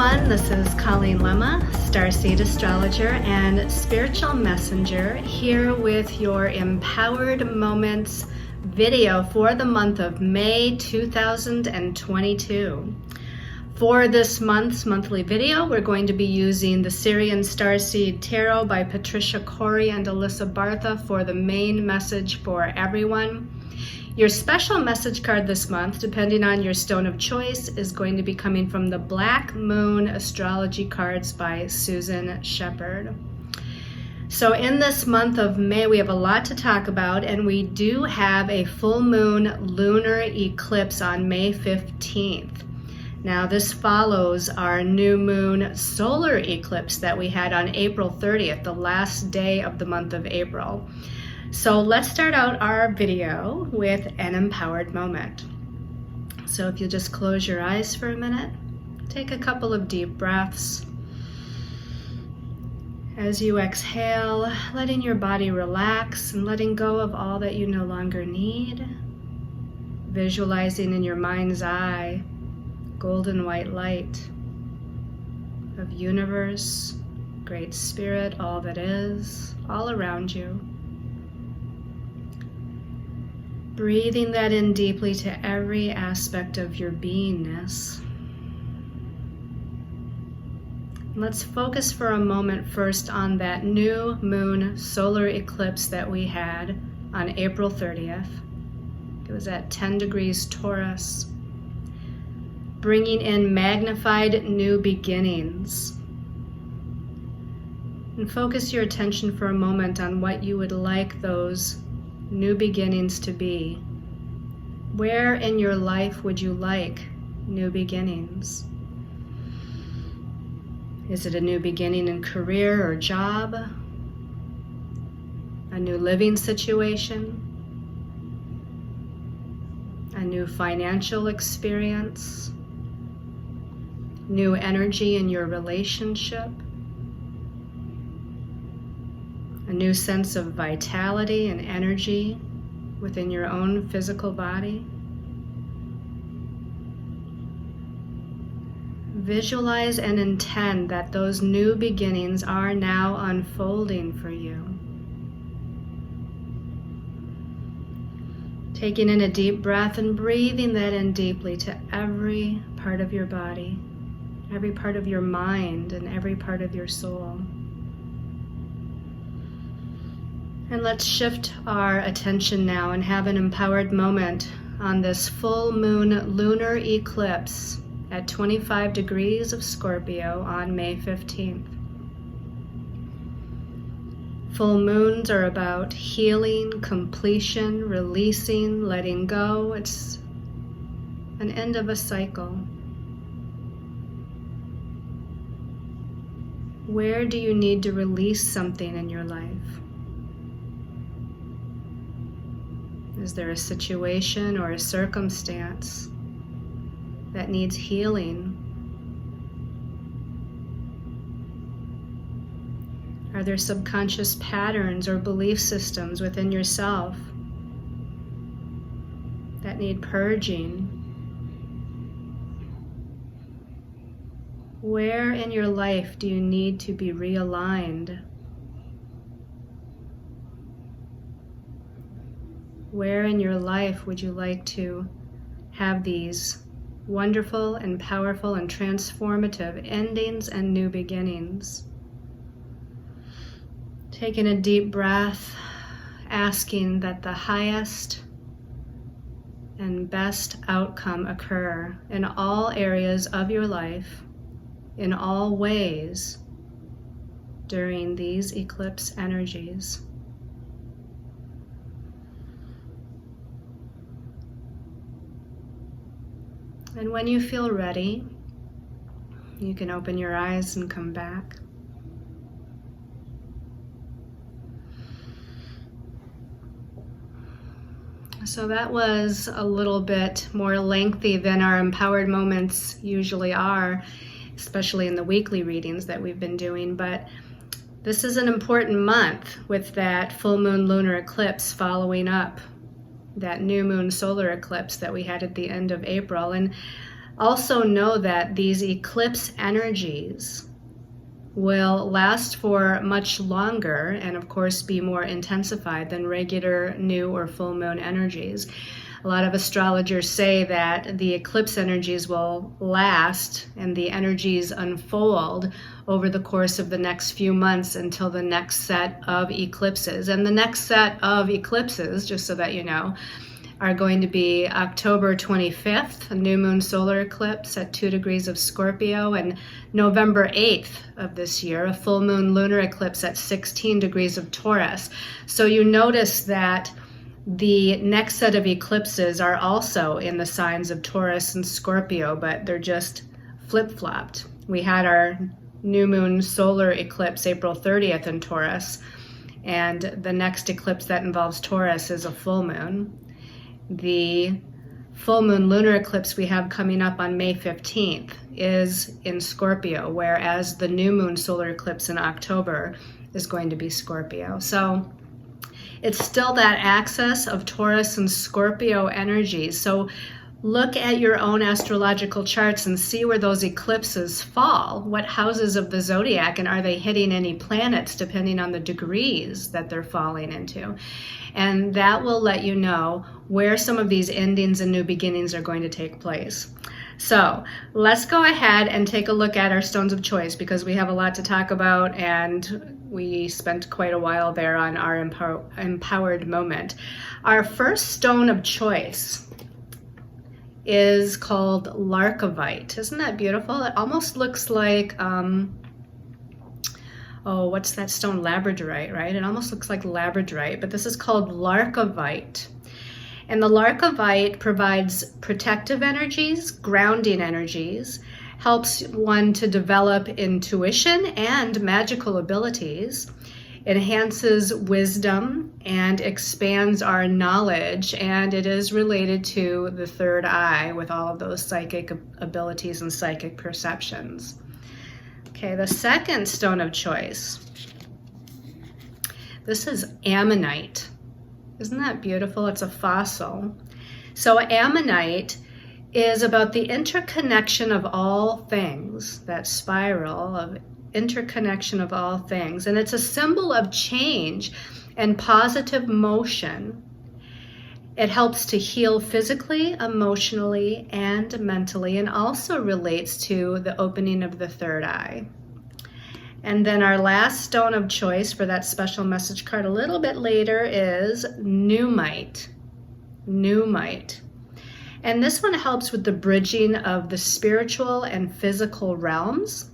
everyone, this is Colleen Lemma, Starseed Astrologer and Spiritual Messenger, here with your Empowered Moments video for the month of May 2022. For this month's monthly video, we're going to be using the Syrian Starseed Tarot by Patricia Corey and Alyssa Bartha for the main message for everyone. Your special message card this month, depending on your stone of choice, is going to be coming from the Black Moon Astrology cards by Susan Shepard. So in this month of May, we have a lot to talk about, and we do have a full moon lunar eclipse on May 15th. Now this follows our new moon solar eclipse that we had on April 30th, the last day of the month of April. So let's start out our video with an empowered moment. So if you just close your eyes for a minute, take a couple of deep breaths. As you exhale, letting your body relax and letting go of all that you no longer need. Visualizing in your mind's eye golden white light of universe, great spirit, all that is, all around you. Breathing that in deeply to every aspect of your beingness. Let's focus for a moment first on that new moon solar eclipse that we had on April 30th. It was at 10 degrees Taurus, bringing in magnified new beginnings. And focus your attention for a moment on what you would like those new beginnings to be. Where in your life would you like new beginnings? Is it a new beginning in career or job? A new living situation? A new financial experience? New energy in your relationship? A new sense of vitality and energy within your own physical body. Visualize and intend that those new beginnings are now unfolding for you. Taking in a deep breath and breathing that in deeply to every part of your body, every part of your mind, and every part of your soul. And let's shift our attention now and have an empowered moment on this full moon lunar eclipse at 25 degrees of Scorpio on May 15th. Full moons are about healing, completion, releasing, letting go. It's an end of a cycle. Where do you need to release something in your life? Is there a situation or a circumstance that needs healing? Are there subconscious patterns or belief systems within yourself that need purging? Where in your life do you need to be realigned? Where in your life would you like to have these wonderful and powerful and transformative endings and new beginnings? Taking a deep breath, asking that the highest and best outcome occur in all areas of your life, in all ways, during these eclipse energies. And when you feel ready, you can open your eyes and come back. So that was a little bit more lengthy than our empowered moments usually are, especially in the weekly readings that we've been doing. But this is an important month with that full moon lunar eclipse following up that new moon solar eclipse that we had at the end of April. And Also know that these eclipse energies will last for much longer and of course be more intensified than regular new or full moon energies. A lot of astrologers say that the eclipse energies will last and the energies unfold over the course of the next few months until the next set of eclipses. And the next set of eclipses, just so that you know, are going to be October 25th, a new moon solar eclipse at 2 degrees of Scorpio, and November 8th of this year, a full moon lunar eclipse at 16 degrees of Taurus. So you notice that the next set of eclipses are also in the signs of Taurus and Scorpio, but they're just flip-flopped. We had our new moon solar eclipse April 30th in Taurus, and the next eclipse that involves Taurus is a full moon. The full moon lunar eclipse we have coming up on May 15th is in Scorpio, whereas the new moon solar eclipse in October is going to be Scorpio. So it's still that axis of Taurus and Scorpio energies. So look at your own astrological charts and see where those eclipses fall. What houses of the zodiac, and are they hitting any planets depending on the degrees that they're falling into? And that will let you know where some of these endings and new beginnings are going to take place. So let's go ahead and take a look at our stones of choice, because we have a lot to talk about and we spent quite a while there on our empowered moment. Our first stone of choice is called Larkovite. Isn't that beautiful? It almost looks like, what's that stone? Labradorite, right? It almost looks like labradorite, but this is called Larkovite. And the Larkovite provides protective energies, grounding energies, helps one to develop intuition and magical abilities, enhances wisdom and expands our knowledge, and it is related to the third eye with all of those psychic abilities and psychic perceptions. Okay, the second stone of choice. This is Ammonite. Isn't that beautiful? It's a fossil. So Ammonite is about the interconnection of all things, that spiral of interconnection of all things. And it's a symbol of change and positive motion. It helps to heal physically, emotionally, and mentally, and also relates to the opening of the third eye. And then our last stone of choice for that special message card a little bit later is Numite. Numite. And this one helps with the bridging of the spiritual and physical realms.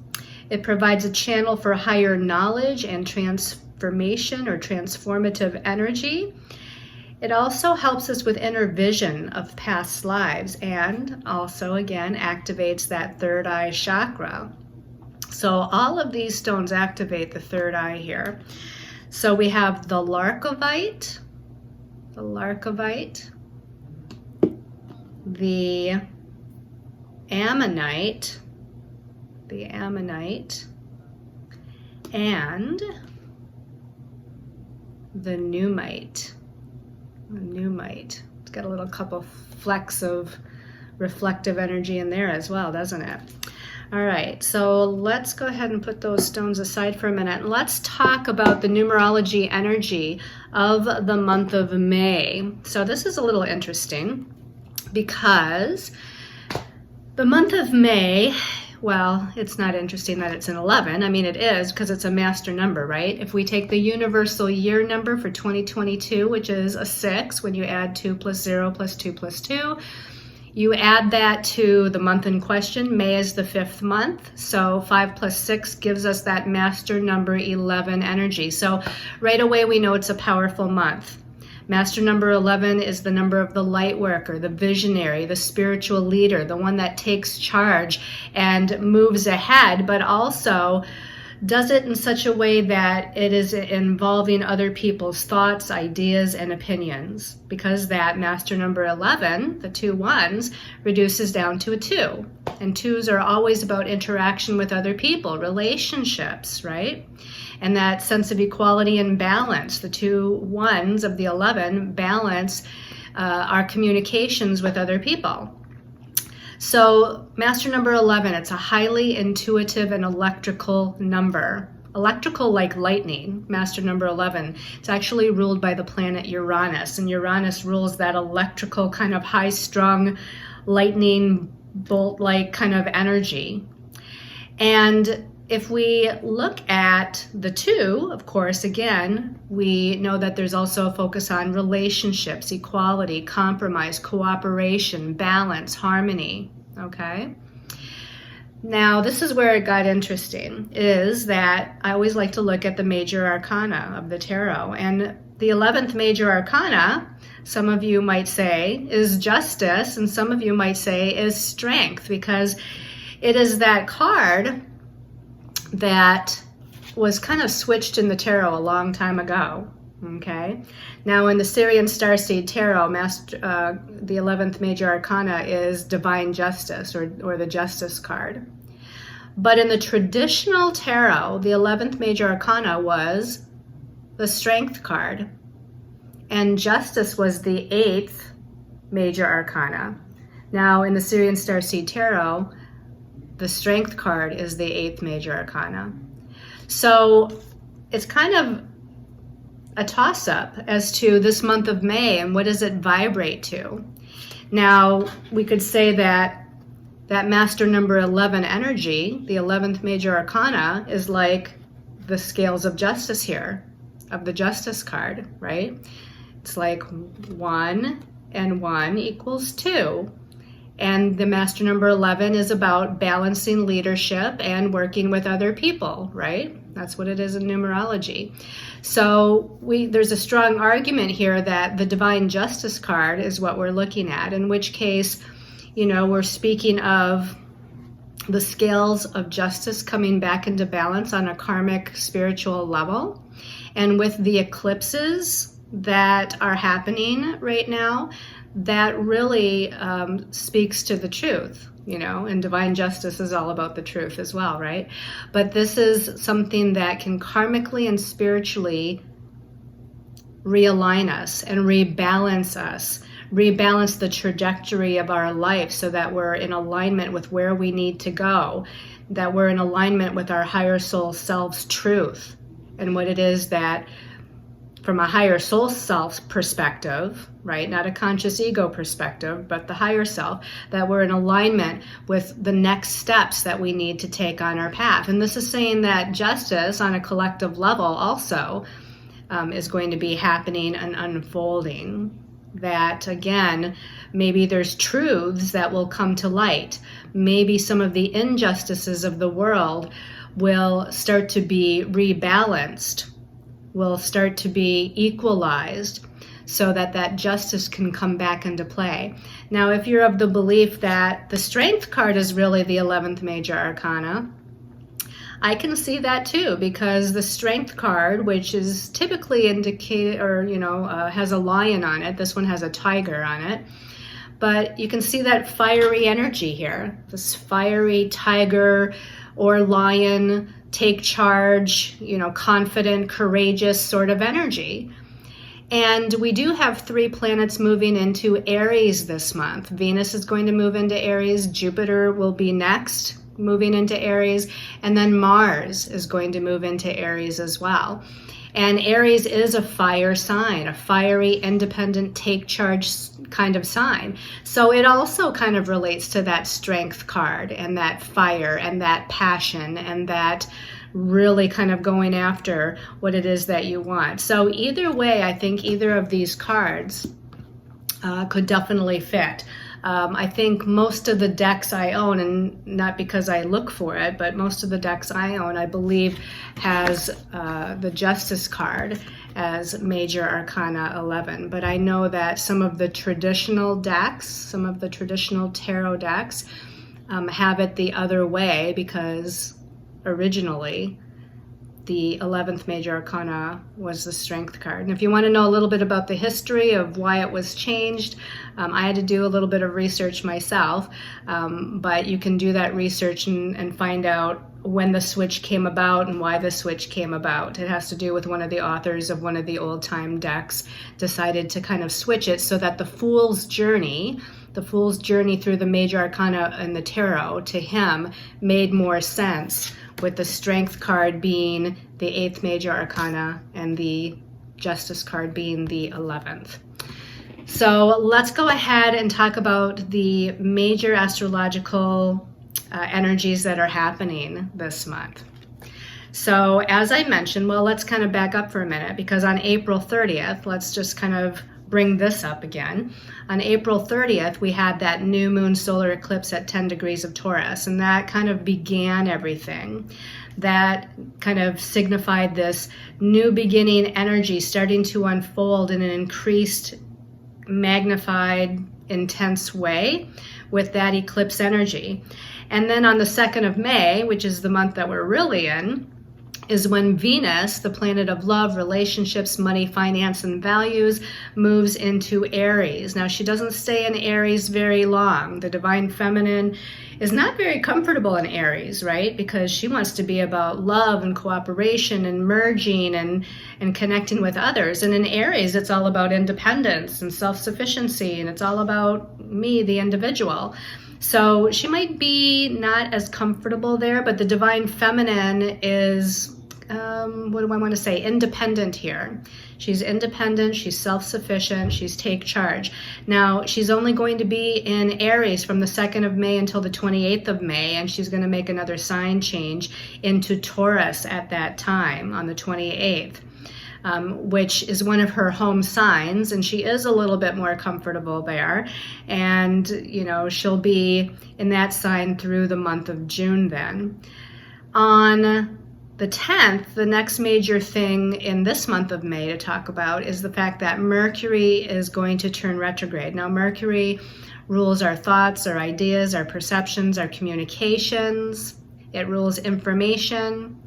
It provides a channel for higher knowledge and transformation or transformative energy. It also helps us with inner vision of past lives, and also again activates that third eye chakra. So all of these stones activate the third eye here. So we have the Larkovite, the Ammonite, and the Numite. It's got a little couple flecks of reflective energy in there as well, doesn't it? All right, so let's go ahead and put those stones aside for a minute. Let's talk about the numerology energy of the month of May. So this is a little interesting because the month of May, well, it's not interesting that it's an 11. I mean, it is because it's a master number, right? If we take the universal year number for 2022, which is a 6, when you add 2 plus 0 plus 2 plus 2, you add that to the month in question. May is the 5th month, so 5 plus 6 gives us that master number 11 energy. So right away we know it's a powerful month. Master number 11 is the number of the light worker, the visionary, the spiritual leader, the one that takes charge and moves ahead, but also does it in such a way that it is involving other people's thoughts, ideas, and opinions, because that master number 11, the 2 ones, reduces down to a 2. And 2s are always about interaction with other people, relationships, right? And that sense of equality and balance. The 2 ones of the 11 balance our communications with other people. So Master number 11, it's a highly intuitive and electrical number. Electrical like lightning, Master number 11. It's actually ruled by the planet Uranus, and Uranus rules that electrical kind of high-strung lightning bolt-like kind of energy. And if we look at the 2, of course, again, we know that there's also a focus on relationships, equality, compromise, cooperation, balance, harmony, okay? Now, this is where it got interesting, is that I always like to look at the Major Arcana of the tarot. And the 11th Major Arcana, some of you might say, is justice, and some of you might say is strength, because it is that card that was kind of switched in the tarot a long time ago, okay? Now, in the Syrian Starseed Tarot, the 11th Major Arcana is Divine Justice, or the Justice card. But in the traditional tarot, the 11th Major Arcana was the Strength card, and Justice was the 8th Major Arcana. Now, in the Syrian Starseed Tarot, the Strength card is the 8th Major Arcana. So it's kind of a toss-up as to this month of May and what does it vibrate to. Now, we could say that Master number 11 energy, the 11th Major Arcana, is like the scales of justice here, of the Justice card, right? It's like 1 and 1 equals 2. And the Master number 11 is about balancing leadership and working with other people, right? That's what it is in numerology. So there's a strong argument here that the Divine Justice card is what we're looking at, in which case, we're speaking of the scales of justice coming back into balance on a karmic spiritual level. And with the eclipses that are happening right now, that really speaks to the truth, and divine justice is all about the truth as well, right? But this is something that can karmically and spiritually realign us and rebalance us, rebalance the trajectory of our life so that we're in alignment with where we need to go, that we're in alignment with our higher soul self's truth and what it is that, from a higher soul self perspective, right? Not a conscious ego perspective, but the higher self, that we're in alignment with the next steps that we need to take on our path. And this is saying that justice on a collective level also is going to be happening and unfolding. That, again, maybe there's truths that will come to light. Maybe some of the injustices of the world will start to be rebalanced, will start to be equalized, so that justice can come back into play. Now, if you're of the belief that the Strength card is really the 11th Major Arcana, I can see that too, because the Strength card, which is typically indicated, or has a lion on it, this one has a tiger on it, but you can see that fiery energy here, this fiery tiger or lion, take charge, confident, courageous sort of energy. And we do have 3 planets moving into Aries this month. Venus is going to move into Aries, Jupiter will be next, moving into Aries, and then Mars is going to move into Aries as well. And Aries is a fire sign, a fiery, independent, take charge kind of sign. So it also kind of relates to that Strength card and that fire and that passion and that really kind of going after what it is that you want. So either way, I think either of these cards could definitely fit. I think most of the decks I own, and not because I look for it, but most of the decks I own, I believe, has the Justice card as Major Arcana 11. But I know that some of the traditional decks, some of the traditional tarot decks, have it the other way, because originally the 11th Major Arcana was the Strength card. And if you want to know a little bit about the history of why it was changed, I had to do a little bit of research myself, but you can do that research and find out when the switch came about and why the switch came about. It has to do with one of the authors of one of the old-time decks decided to kind of switch it so that the Fool's Journey, the Fool's journey through the Major Arcana and the Tarot to him made more sense, with the Strength card being the 8th Major Arcana and the Justice card being the 11th. So let's go ahead and talk about the major astrological energies that are happening this month. So as I mentioned, well, let's kind of back up for a minute, because on April 30th, let's just kind of bring this up again. On April 30th, we had that new moon solar eclipse at 10 degrees of Taurus, and that kind of began everything. That kind of signified this new beginning energy starting to unfold in an increased, magnified, intense way with that eclipse energy. And then on the 2nd of May, which is the month that we're really in, is when Venus, the planet of love, relationships, money, finance, and values, moves into Aries. Now, she doesn't stay in Aries very long. The divine feminine is not very comfortable in Aries, right? Because she wants to be about love and cooperation and merging and connecting with others. And in Aries, it's all about independence and self-sufficiency, and it's all about me, the individual. So she might be not as comfortable there, but the divine feminine is, what do I want to say, independent here. She's independent, she's self-sufficient, she's take charge. Now, she's only going to be in Aries from the 2nd of May until the 28th of May, and she's going to make another sign change into Taurus at that time on the 28th. Which is one of her home signs, and she is a little bit more comfortable there. And, you know, she'll be in that sign through the month of June then. On the 10th, the next major thing in this month of May to talk about is the fact that Mercury is going to turn retrograde. Now, Mercury rules our thoughts, our ideas, our perceptions, our communications. It rules information.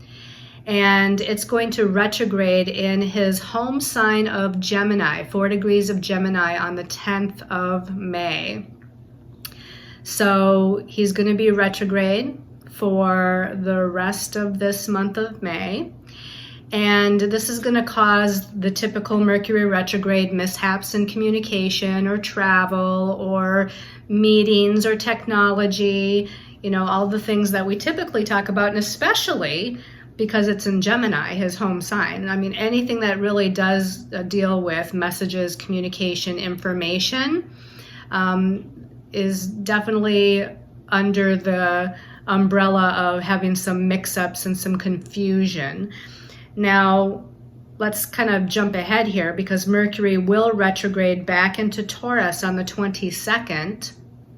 And it's going to retrograde in his home sign of Gemini, 4 degrees of Gemini on the 10th of May. So he's going to be retrograde for the rest of this month of May. And this is going to cause the typical Mercury retrograde mishaps in communication or travel or meetings or technology, you know, all the things that we typically talk about, and especially because it's in Gemini, his home sign. I mean, anything that really does deal with messages, communication, information is definitely under the umbrella of having some mix-ups and some confusion. Now, let's kind of jump ahead here, because Mercury will retrograde back into Taurus on the 22nd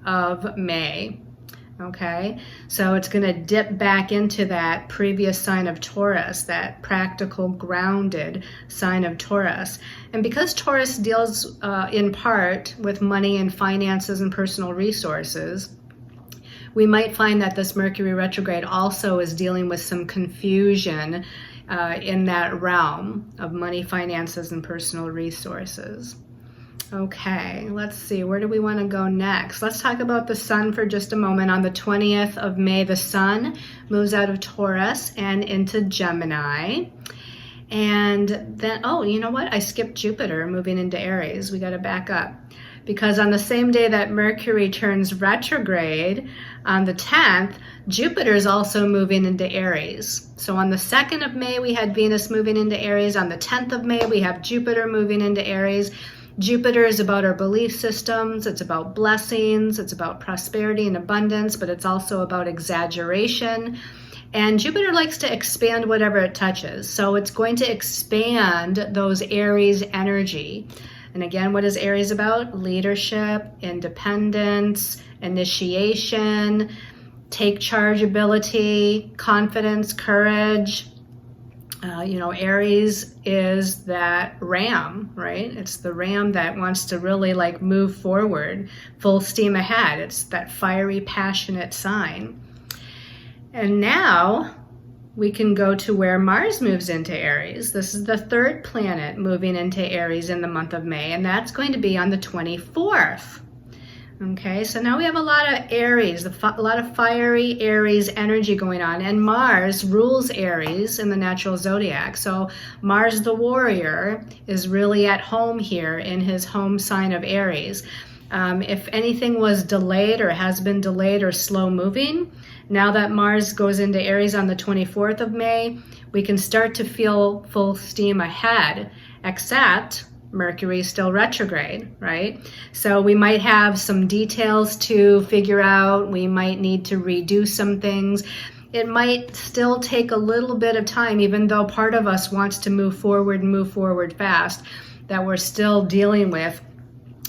of May. Okay, so it's going to dip back into that previous sign of Taurus, that practical, grounded sign of Taurus. And because Taurus deals in part with money and finances and personal resources, we might find that this Mercury retrograde also is dealing with some confusion in that realm of money, finances, and personal resources. Okay, let's see, where do we want to go next? Let's talk about the sun for just a moment. On the 20th of May, the sun moves out of Taurus and into Gemini. And then, oh, you know what? I skipped Jupiter moving into Aries. We got to back up. Because on the same day that Mercury turns retrograde, on the 10th, Jupiter is also moving into Aries. So on the 2nd of May, we had Venus moving into Aries. On the 10th of May, we have Jupiter moving into Aries. Jupiter is about our belief systems, it's about blessings, it's about prosperity and abundance, but it's also about exaggeration. And Jupiter likes to expand whatever it touches. So it's going to expand those Aries energy. And again, what is Aries about? Leadership, independence, initiation, take charge ability, confidence, courage. Aries is that ram, right? It's the ram that wants to really like move forward, full steam ahead. It's that fiery, passionate sign. And now we can go to where Mars moves into Aries. This is the third planet moving into Aries in the month of May, and that's going to be on the 24th. Okay, so now we have a lot of Aries, a lot of fiery Aries energy going on, and Mars rules Aries in the natural zodiac. So Mars the warrior is really at home here in his home sign of Aries. If anything was delayed or has been delayed or slow moving, now that Mars goes into Aries on the 24th of May, we can start to feel full steam ahead, except Mercury is still retrograde, right? So we might have some details to figure out. We might need to redo some things. It might still take a little bit of time, even though part of us wants to move forward fast, that we're still dealing with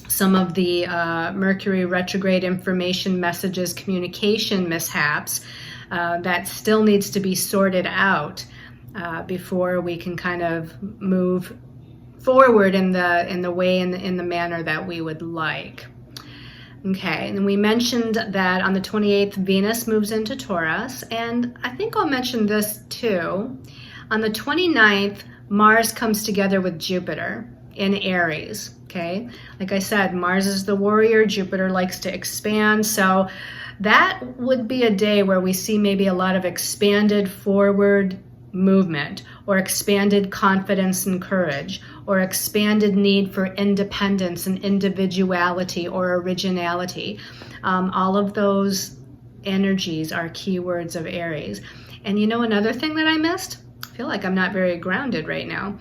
some of the Mercury retrograde information messages, communication mishaps that still needs to be sorted out before we can kind of move forward in the way, in the manner that we would like. Okay, and we mentioned that on the 28th, Venus moves into Taurus, and I think I'll mention this too. On the 29th, Mars comes together with Jupiter in Aries, okay? Like I said, Mars is the warrior, Jupiter likes to expand, so that would be a day where we see maybe a lot of expanded forward movement, or expanded confidence and courage, or expanded need for independence and individuality or originality. All of those energies are keywords of Aries. And you know another thing that I missed? I feel like I'm not very grounded right now.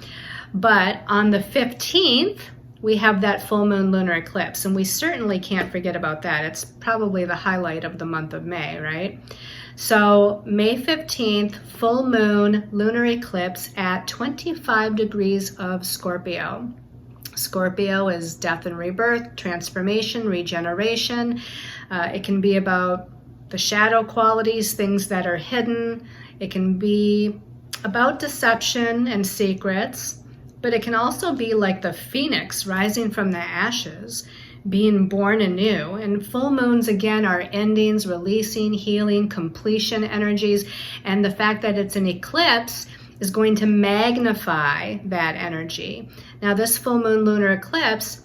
But on the 15th, we have that full moon lunar eclipse, and we certainly can't forget about that. It's probably the highlight of the month of May, right? So May 15th, full moon lunar eclipse at 25 degrees of Scorpio. Scorpio is death and rebirth, transformation, regeneration. It can be about the shadow qualities, things that are hidden. It can be about deception and secrets, but it can also be like the phoenix rising from the ashes, being born anew. And full moons, again, are endings, releasing, healing, completion energies. And the fact that it's an eclipse is going to magnify that energy. Now, this full moon lunar eclipse,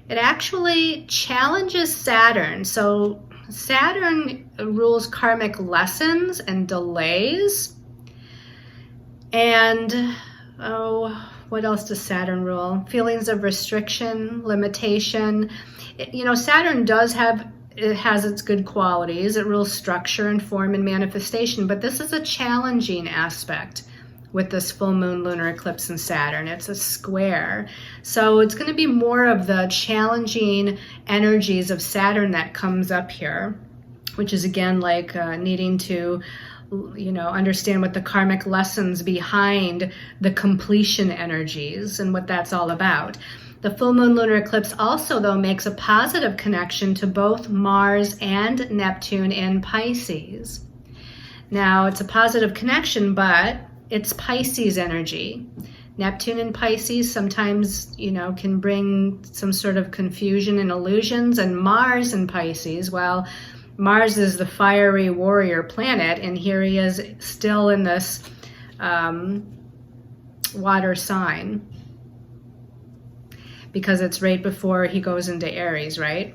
it actually challenges Saturn. So Saturn rules karmic lessons and delays. And, what else does Saturn rule? Feelings of restriction, limitation. You know, Saturn has its good qualities. It rules structure and form and manifestation, but this is a challenging aspect with this full moon lunar eclipse in Saturn. It's a square. So it's going to be more of the challenging energies of Saturn that comes up here, which is again like needing to understand what the karmic lessons behind the completion energies and what that's all about. The full moon lunar eclipse also, though, makes a positive connection to both Mars and Neptune in Pisces. Now, it's a positive connection, but it's Pisces energy. Neptune in Pisces sometimes, can bring some sort of confusion and illusions, and Mars in Pisces, well, Mars is the fiery warrior planet, and here he is still in this water sign because it's right before he goes into Aries, right?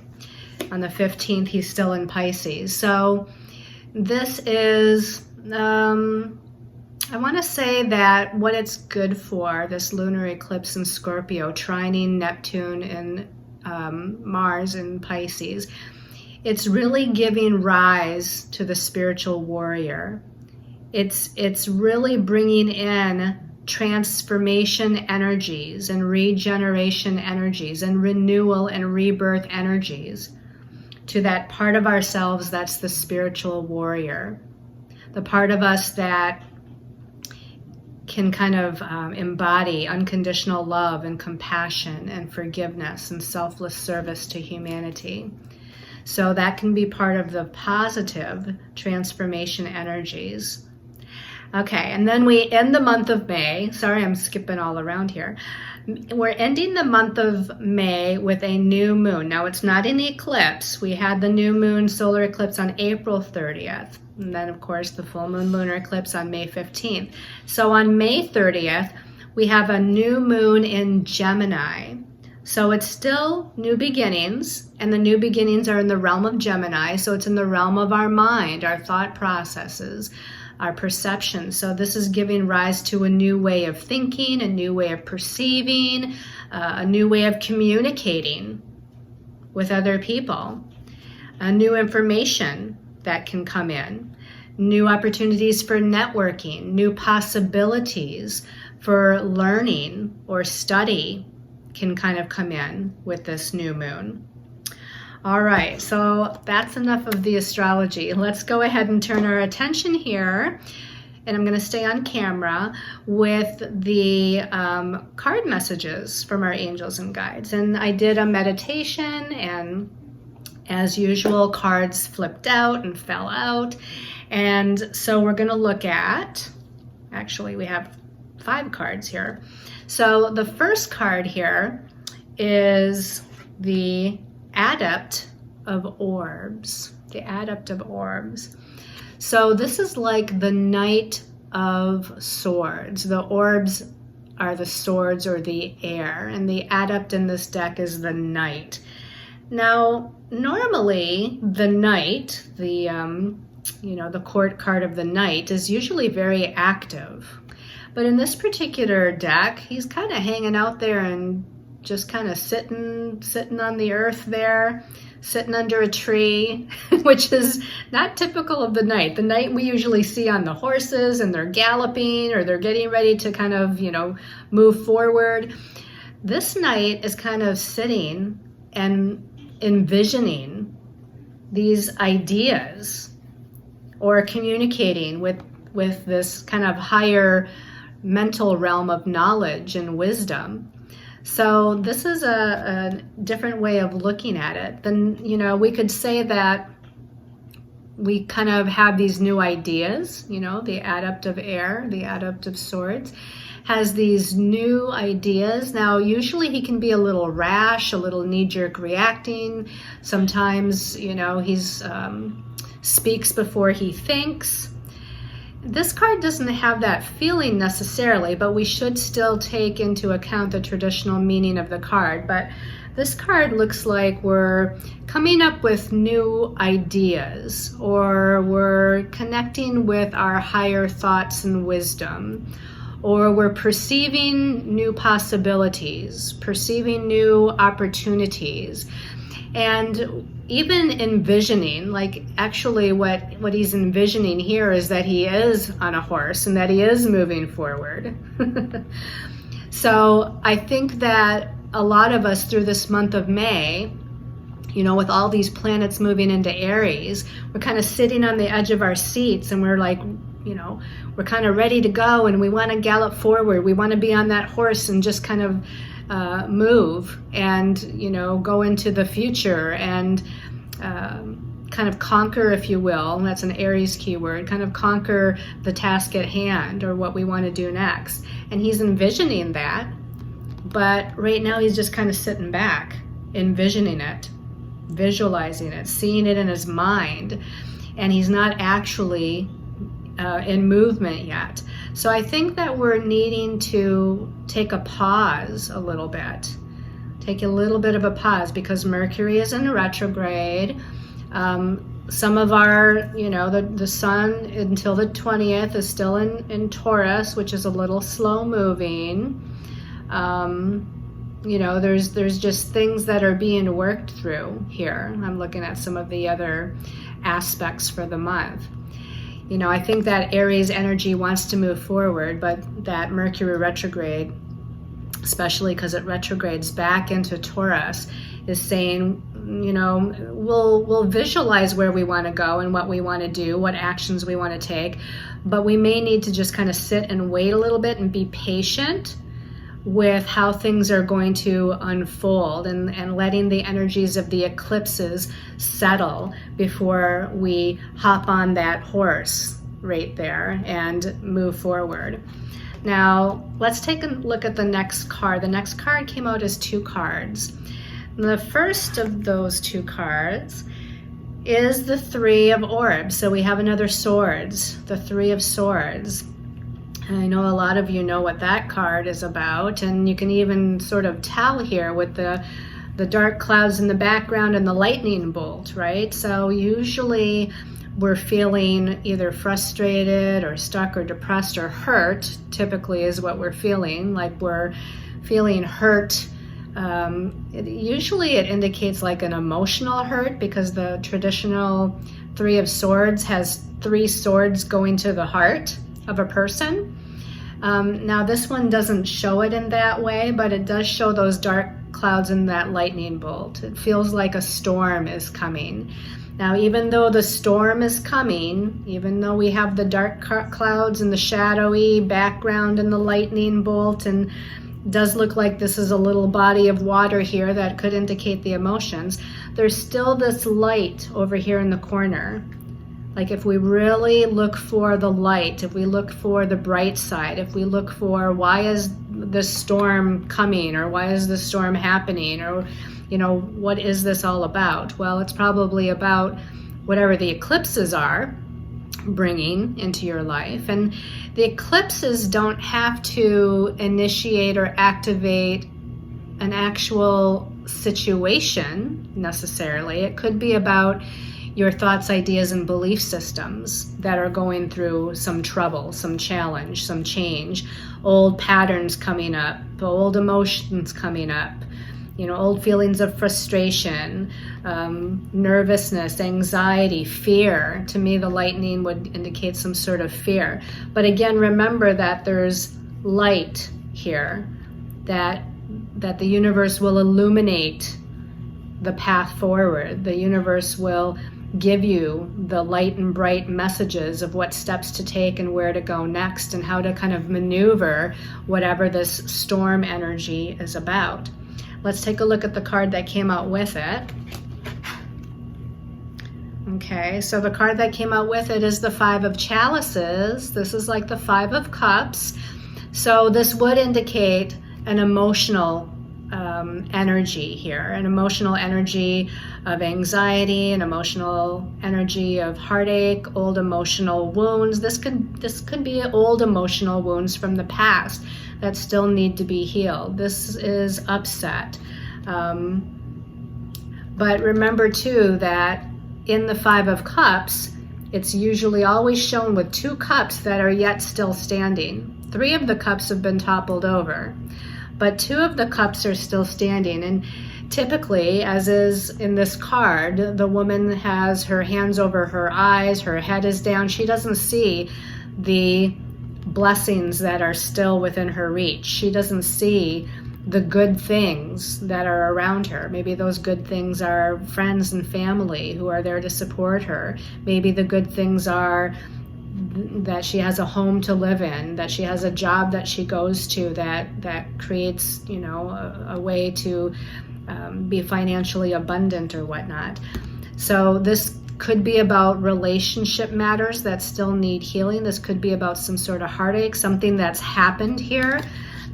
On the 15th, he's still in Pisces. So this is, I want to say that what it's good for, this lunar eclipse in Scorpio, trining Neptune and Mars in Pisces, it's really giving rise to the spiritual warrior. It's really bringing in transformation energies and regeneration energies and renewal and rebirth energies to that part of ourselves that's the spiritual warrior, the part of us that can kind of embody unconditional love and compassion and forgiveness and selfless service to humanity. So that can be part of the positive transformation energies. Okay, and then we end the month of May. Sorry, I'm skipping all around here. We're ending the month of May with a new moon. Now, it's not an eclipse. We had the new moon solar eclipse on April 30th. And then, of course, the full moon lunar eclipse on May 15th. So on May 30th, we have a new moon in Gemini. So it's still new beginnings, and the new beginnings are in the realm of Gemini. So it's in the realm of our mind, our thought processes, our perceptions. So this is giving rise to a new way of thinking, a new way of perceiving, a new way of communicating. with other people, new information that can come in, new opportunities for networking, new possibilities for learning or study can kind of come in with this new moon. All right, so that's enough of the astrology. Let's go ahead and turn our attention here, and I'm going to stay on camera with the card messages from our angels and guides. And I did a meditation, and as usual, cards flipped out and fell out. And so we're going to look at, actually we have 5 cards here. So the first card here is the Adept of Orbs. The Adept of Orbs. So this is like the Knight of Swords. The orbs are the swords or the air, and the Adept in this deck is the Knight. Now, normally the Knight, the court card of the Knight, is usually very active. But in this particular deck, he's kind of hanging out there and just kind of sitting on the earth there, sitting under a tree, which is not typical of the Knight. The Knight we usually see on the horses, and they're galloping or they're getting ready to kind of, move forward. This Knight is kind of sitting and envisioning these ideas or communicating with this kind of higher mental realm of knowledge and wisdom. So this is a different way of looking at it. Then, we could say that we kind of have these new ideas, the Adept of Air, the Adept of Swords, has these new ideas. Now, usually he can be a little rash, a little knee-jerk reacting. Sometimes, he's speaks before he thinks. This card doesn't have that feeling necessarily, but we should still take into account the traditional meaning of the card. But this card looks like we're coming up with new ideas, or we're connecting with our higher thoughts and wisdom, or we're perceiving new possibilities, perceiving new opportunities. And even envisioning, like actually what he's envisioning here is that he is on a horse and that he is moving forward. So I think that a lot of us through this month of May, with all these planets moving into Aries, we're kind of sitting on the edge of our seats, and we're like, we're kind of ready to go, and we want to gallop forward. We want to be on that horse and just kind of move and go into the future and kind of conquer, if you will. And that's an Aries keyword, kind of conquer the task at hand or what we want to do next. And he's envisioning that, but right now he's just kind of sitting back, envisioning it, visualizing it, seeing it in his mind, and he's not actually in movement yet. So I think that we're needing to take a pause a little bit. Take a little bit of a pause, because Mercury is in a retrograde. Some of our, the sun until the 20th is still in Taurus, which is a little slow moving. There's just things that are being worked through here. I'm looking at some of the other aspects for the month. I think that Aries energy wants to move forward, but that Mercury retrograde, especially because it retrogrades back into Taurus, is saying, we'll visualize where we want to go and what we want to do, what actions we want to take, but we may need to just kind of sit and wait a little bit and be patient with how things are going to unfold, and letting the energies of the eclipses settle before we hop on that horse right there and move forward. Now, let's take a look at the next card. The next card came out as 2 cards. The first of those 2 cards is the 3 of Orbs. So we have another swords, the 3 of Swords. I know a lot of you know what that card is about, and you can even sort of tell here with the dark clouds in the background and the lightning bolt, right? So usually we're feeling either frustrated or stuck or depressed or hurt, typically is what we're feeling, like we're feeling hurt Usually it indicates like an emotional hurt, because the traditional Three of Swords has 3 swords going to the heart of a person. Now this one doesn't show it in that way, but it does show those dark clouds in that lightning bolt. It feels like a storm is coming. Now, even though the storm is coming, even though we have the dark clouds and the shadowy background and the lightning bolt, and it does look like this is a little body of water here that could indicate the emotions, there's still this light over here in the corner. Like if we really look for the light, if we look for the bright side, if we look for why is this storm coming, or why is this storm happening, or what is this all about? Well, it's probably about whatever the eclipses are bringing into your life. And the eclipses don't have to initiate or activate an actual situation necessarily. It could be about your thoughts, ideas, and belief systems that are going through some trouble, some challenge, some change, old patterns coming up, old emotions coming up, old feelings of frustration, nervousness, anxiety, fear. To me, the lightning would indicate some sort of fear. But again, remember that there's light here, that the universe will illuminate the path forward. The universe will give you the light and bright messages of what steps to take and where to go next, and how to kind of maneuver whatever this storm energy is about. Let's take a look at the card that came out with it. Okay, so the card that came out with it is the Five of Chalices. This is like the Five of Cups. So this would indicate an emotional energy here, an emotional energy of anxiety, an emotional energy of heartache, old emotional wounds. This could be old emotional wounds from the past that still need to be healed. This is upset. But remember too that in the Five of Cups, it's usually always shown with 2 cups that are yet still standing. 3 of the cups have been toppled over, but 2 of the cups are still standing. And typically, as is in this card, the woman has her hands over her eyes, her head is down. She doesn't see the blessings that are still within her reach. She doesn't see the good things that are around her. Maybe those good things are friends and family who are there to support her. Maybe the good things are that she has a home to live in, that she has a job that she goes to that creates, a way to be financially abundant or whatnot. So this could be about relationship matters that still need healing. This could be about some sort of heartache, something that's happened here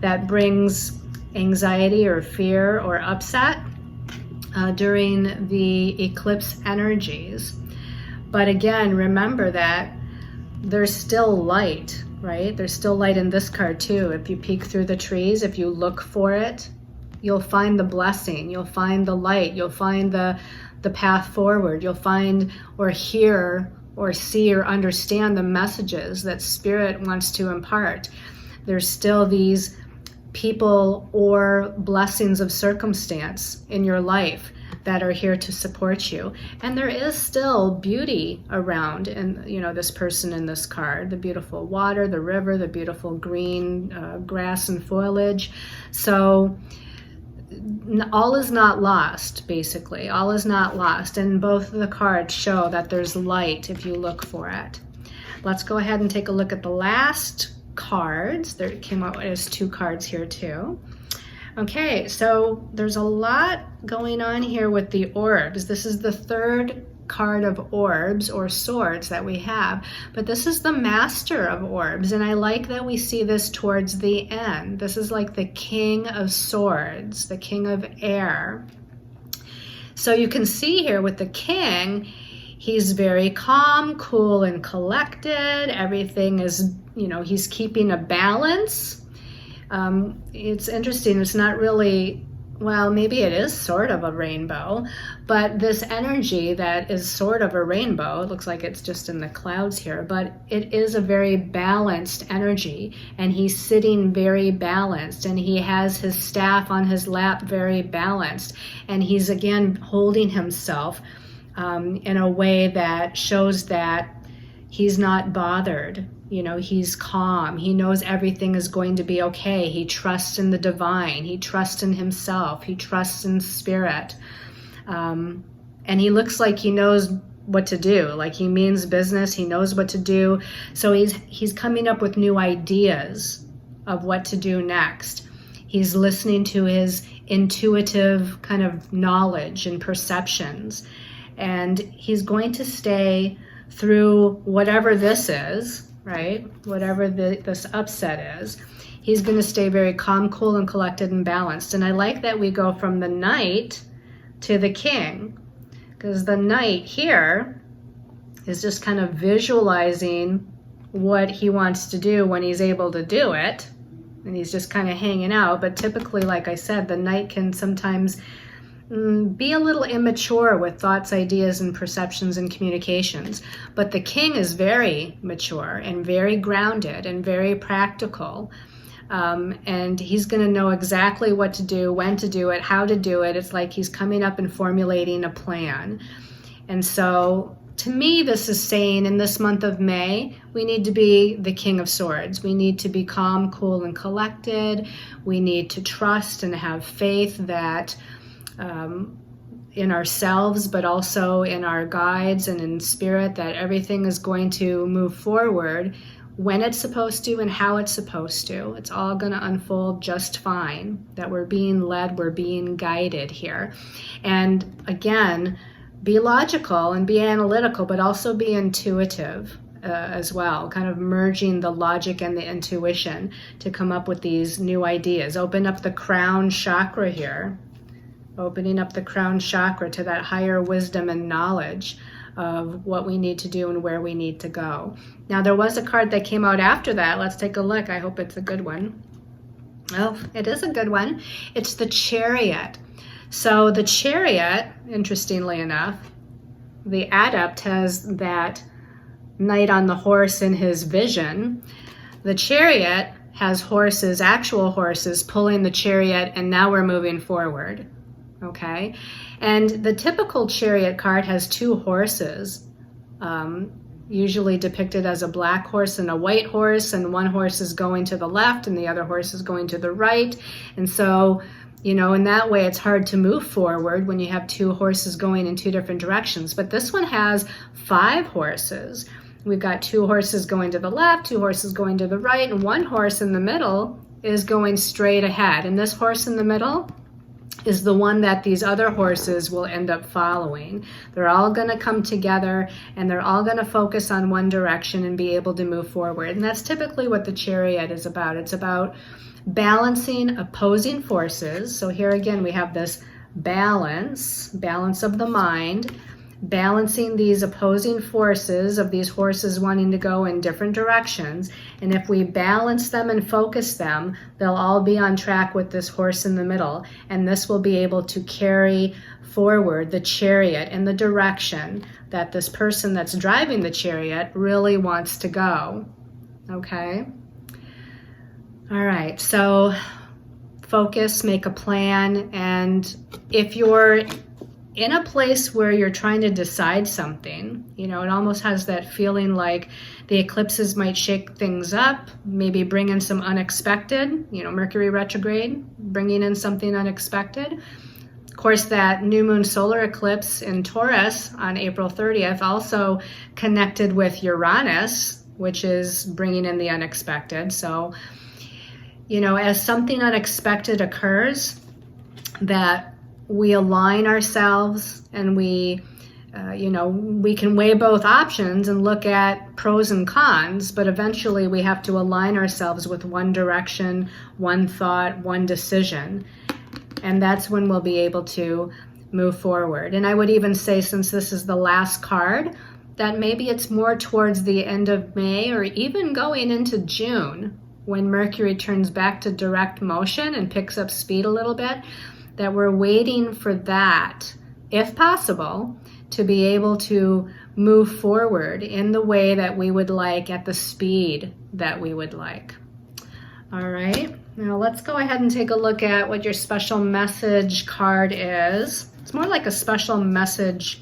that brings anxiety or fear or upset during the eclipse energies. But again, remember that there's still light, right? There's still light in this card too. If you peek through the trees, if you look for it, you'll find the blessing, you'll find the light, you'll find the path forward, you'll find or hear or see or understand the messages that Spirit wants to impart. There's still these people or blessings of circumstance in your life that are here to support you. And there is still beauty around, and this person in this card, the beautiful water, the river, the beautiful green grass and foliage. So all is not lost, basically. All is not lost. And both of the cards show that there's light if you look for it. Let's go ahead and take a look at the last cards. There came out as 2 cards here too. Okay, so there's a lot going on here with the orbs. This is the 3rd card of orbs or swords that we have, but this is the Master of Orbs, and I like that we see this towards the end. This is like the King of Swords, the King of Air. So you can see here with the King, he's very calm, cool, and collected. Everything is, he's keeping a balance. It's interesting. It's not really well, maybe it is sort of a rainbow, but this energy that is sort of a rainbow, it looks like it's just in the clouds here, but it is a very balanced energy, and he's sitting very balanced, and he has his staff on his lap very balanced, and he's again holding himself in a way that shows that he's not bothered. You know, he's calm. He knows everything is going to be okay. He trusts in the divine. He trusts in himself. He trusts in spirit. And he looks like he knows what to do. Like he means business. He knows what to do. So he's coming up with new ideas of what to do next. He's listening to his intuitive kind of knowledge and perceptions. And he's going to stay through whatever this is, right? Whatever this upset is, he's going to stay very calm, cool, and collected and balanced. And I like that we go from the Knight to the King, because the Knight here is just kind of visualizing what he wants to do when he's able to do it. And he's just kind of hanging out. But typically, like I said, the Knight can sometimes be a little immature with thoughts, ideas, and perceptions and communications. But the King is very mature and very grounded and very practical. And he's going to know exactly what to do, when to do it, how to do it. It's like he's coming up and formulating a plan. And so to me, this is saying in this month of May, we need to be the King of Swords. We need to be calm, cool, and collected. We need to trust and have faith that in ourselves, but also in our guides and in spirit, that everything is going to move forward when it's supposed to and how it's supposed to. It's all going to unfold just fine, that we're being led, we're being guided here. And again, be logical and be analytical, but also be intuitive as well, kind of merging the logic and the intuition to come up with these new ideas. Open up the crown chakra here. Opening up the crown chakra to that higher wisdom and knowledge of what we need to do and where we need to go. Now, there was a card that came out after that. Let's take a look. I hope it's a good one. Oh, it is a good one. It's the Chariot. So the Chariot, interestingly enough, the adept has that knight on the horse in his vision. The Chariot has horses, actual horses, pulling the chariot, and now we're moving forward. Okay, and the typical Chariot card has two horses, usually depicted as a black horse and a white horse, and one horse is going to the left and the other horse is going to the right. And so, you know, in that way, it's hard to move forward when you have two horses going in two different directions. But this one has 5 horses. We've got 2 horses going to the left, 2 horses going to the right, and 1 horse in the middle is going straight ahead. And this horse in the middle is the one that these other horses will end up following. They're all going to come together and they're all going to focus on one direction and be able to move forward. And that's typically what the Chariot is about. It's about balancing opposing forces. So here again, we have this balance of the mind, balancing these opposing forces of these horses wanting to go in different directions. And if we balance them and focus them, they'll all be on track with this horse in the middle. And this will be able to carry forward the chariot in the direction that this person that's driving the chariot really wants to go. Okay? All right, so focus, make a plan, and if you're in a place where you're trying to decide something, you know, it almost has that feeling like the eclipses might shake things up, maybe bring in some unexpected, you know, Mercury retrograde, bringing in something unexpected. Of course, that new moon solar eclipse in Taurus on April 30th also connected with Uranus, which is bringing in the unexpected. So, you know, as something unexpected occurs, that we align ourselves and we can weigh both options and look at pros and cons, but eventually we have to align ourselves with one direction, one thought, one decision. And that's when we'll be able to move forward. And I would even say, since this is the last card, that maybe it's more towards the end of May or even going into June, when Mercury turns back to direct motion and picks up speed a little bit, that we're waiting for that, if possible, to be able to move forward in the way that we would like, at the speed that we would like. All right, now let's go ahead and take a look at what your special message card is. It's more like a special message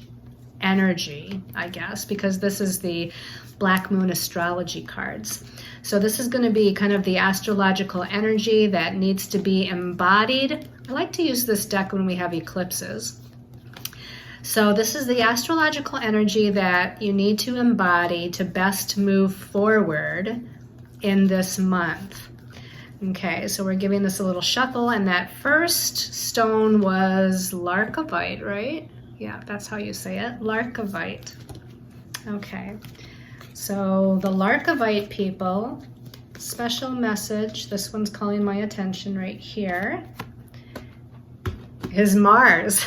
energy, I guess, because this is the Black Moon astrology cards. So this is going to be kind of the astrological energy that needs to be embodied. I like to use this deck when we have eclipses. So this is the astrological energy that you need to embody to best move forward in this month. Okay, so we're giving this a little shuffle, and that first stone was Larkovite, right? Yeah, that's how you say it, Larkovite. Okay, so the Larkovite people, special message, this one's calling my attention right here, is Mars.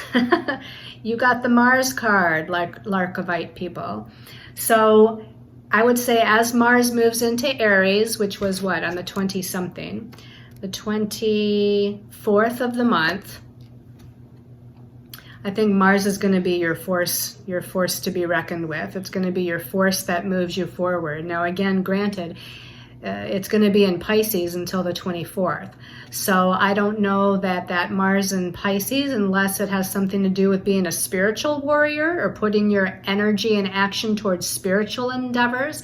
You got the Mars card, like Larkovite people. So I would say as Mars moves into Aries, which was what, on the 20-something, the 24th of the month, I think Mars is going to be your force to be reckoned with. It's going to be your force that moves you forward. Now, again, granted, it's going to be in Pisces until the 24th. So I don't know that Mars in Pisces, unless it has something to do with being a spiritual warrior or putting your energy and action towards spiritual endeavors,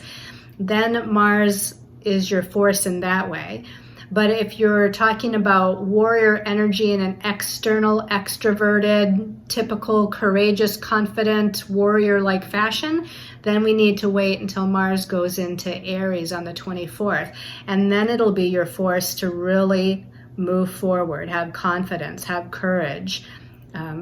then Mars is your force in that way. But if you're talking about warrior energy in an external, extroverted, typical, courageous, confident, warrior-like fashion, then we need to wait until Mars goes into Aries on the 24th. And then it'll be your force to really move forward, have confidence, have courage,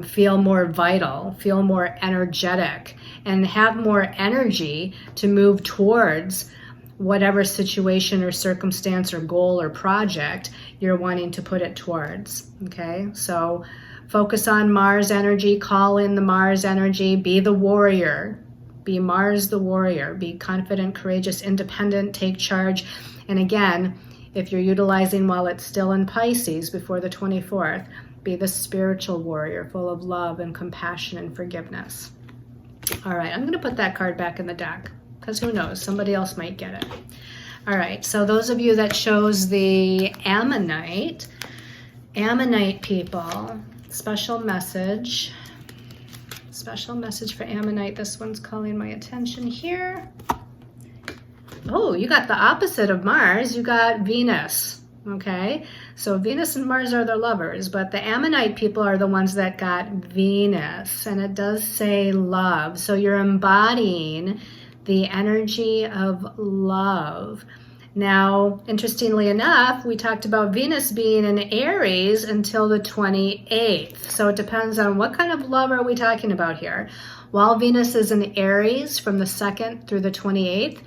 feel more vital, feel more energetic, and have more energy to move towards whatever situation or circumstance or goal or project you're wanting to put it towards. Okay, so focus on Mars energy, call in the Mars energy, be the warrior, be Mars the warrior, be confident, courageous, independent, take charge. And again, if you're utilizing while it's still in Pisces before the 24th, be the spiritual warrior, full of love and compassion and forgiveness. All right, I'm going to put that card back in the deck, because who knows, somebody else might get it. All right, so those of you that chose the Ammonite people, special message for Ammonite. This one's calling my attention here. Oh, you got the opposite of Mars, you got Venus. Okay, so Venus and Mars are their lovers, but the Ammonite people are the ones that got Venus, and it does say love. So you're embodying the energy of love. Now, interestingly enough, we talked about Venus being in Aries until the 28th. So it depends on what kind of love are we talking about here. While Venus is in Aries from the 2nd through the 28th,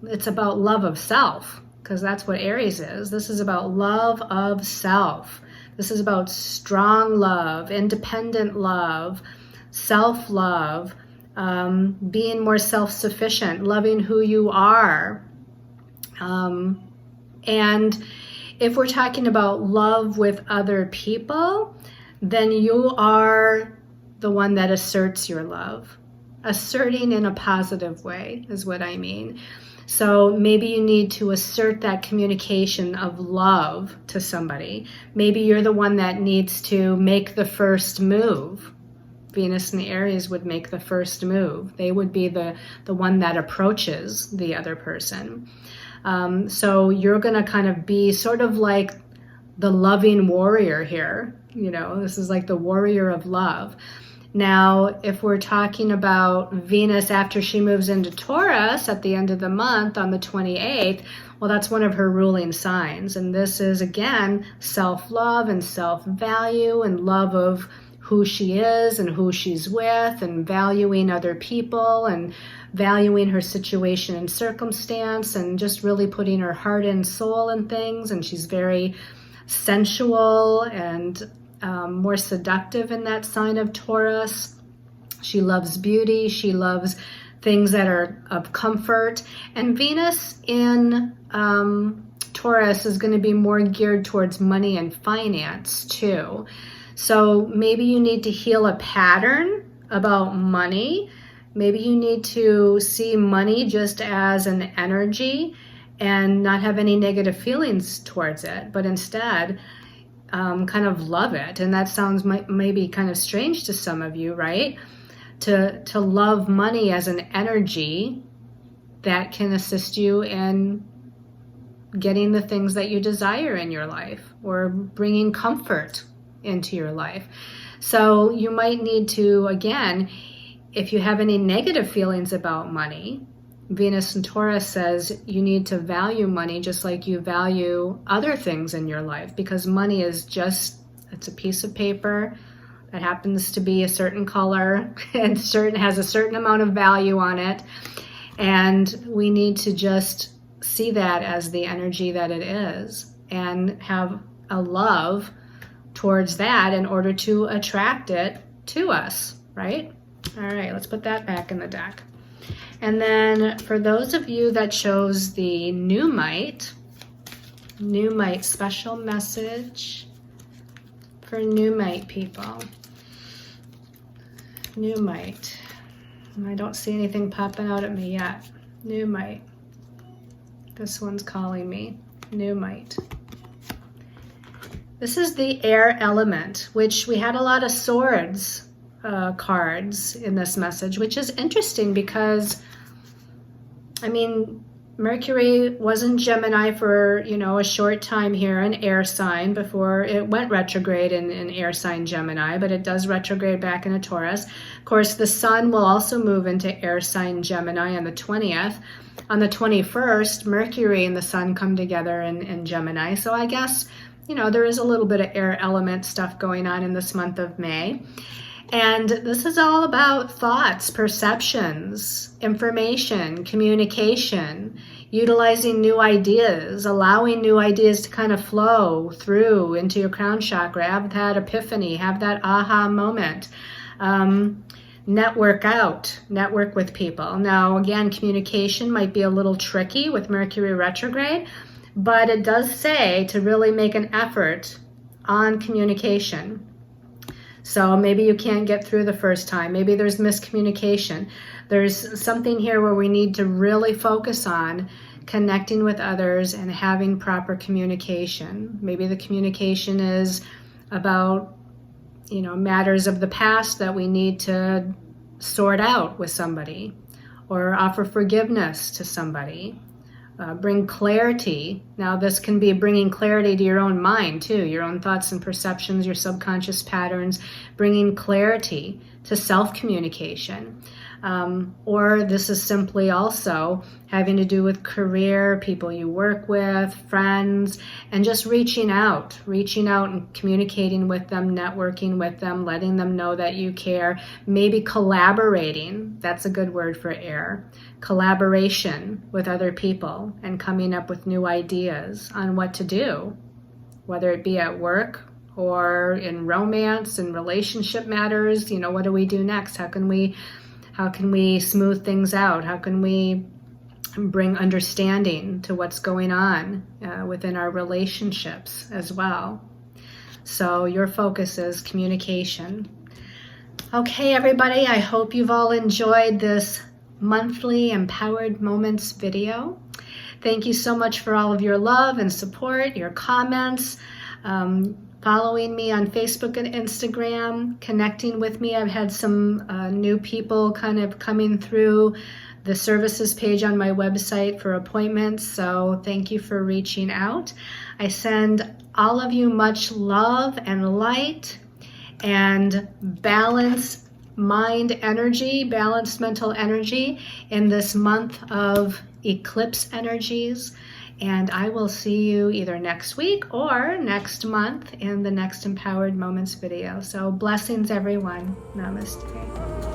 it's about love of self, because that's what Aries is. This is about love of self. This is about strong love, independent love, self-love, being more self-sufficient, loving who you are. And if we're talking about love with other people, then you are the one that asserts your love. Asserting in a positive way is what I mean. So maybe you need to assert that communication of love to somebody. Maybe you're the one that needs to make the first move. Venus and Aries would make the first move. They would be the one that approaches the other person. So you're going to kind of be sort of like the loving warrior here. You know, this is like the warrior of love. Now, if we're talking about Venus after she moves into Taurus at the end of the month on the 28th, well, that's one of her ruling signs. And this is, again, self-love and self-value and love of who she is and who she's with, and valuing other people and valuing her situation and circumstance, and just really putting her heart and soul in things. And she's very sensual and more seductive in that sign of Taurus. She loves beauty. She loves things that are of comfort. And Venus in Taurus is going to be more geared towards money and finance too. So maybe you need to heal a pattern about money. Maybe you need to see money just as an energy and not have any negative feelings towards it, but instead kind of love it. And that sounds maybe kind of strange to some of you, right? To love money as an energy that can assist you in getting the things that you desire in your life or bringing comfort into your life. So you might need to, again, if you have any negative feelings about money, Venus and Taurus says you need to value money just like you value other things in your life, because money is it's a piece of paper that happens to be a certain color and has a certain amount of value on it. And we need to just see that as the energy that it is and have a love towards that in order to attract it to us, right? All right, let's put that back in the deck. And then for those of you that chose the Numite special message for Numite people. Numite. I don't see anything popping out at me yet. Numite. This one's calling me. Numite. This is the air element, which we had a lot of swords cards in this message, which is interesting because, I mean, Mercury was in Gemini for, a short time here, an air sign, before it went retrograde in air sign Gemini, but it does retrograde back into Taurus. Of course, the sun will also move into air sign Gemini on the 20th. On the 21st, Mercury and the sun come together in Gemini. So I guess, there is a little bit of air element stuff going on in this month of May. And this is all about thoughts, perceptions, information, communication, utilizing new ideas, allowing new ideas to kind of flow through into your crown chakra. Have that epiphany, have that aha moment. Network with people. Now, again, communication might be a little tricky with Mercury retrograde, but it does say to really make an effort on communication. So maybe you can't get through the first time. Maybe there's miscommunication. There's something here where we need to really focus on connecting with others and having proper communication. Maybe the communication is about, matters of the past that we need to sort out with somebody, or offer forgiveness to somebody. Bring clarity. Now, this can be bringing clarity to your own mind too, your own thoughts and perceptions, your subconscious patterns, bringing clarity to self-communication. Or this is simply also having to do with career, people you work with, friends, and just reaching out and communicating with them, networking with them, letting them know that you care, maybe collaborating. That's a good word for air. Collaboration with other people and coming up with new ideas on what to do, whether it be at work or in romance and relationship matters. What do we do next? How can we smooth things out? How can we bring understanding to what's going on within our relationships as well? So your focus is communication. Okay, everybody, I hope you've all enjoyed this monthly Empowered Moments video. Thank you so much for all of your love and support, your comments, following me on Facebook and Instagram, connecting with me. I've had some new people kind of coming through the services page on my website for appointments, so thank you for reaching out. I send all of you much love and light and balanced mental energy in this month of eclipse energies. And I will see you either next week or next month in the next Empowered Moments video. So blessings, everyone. Namaste.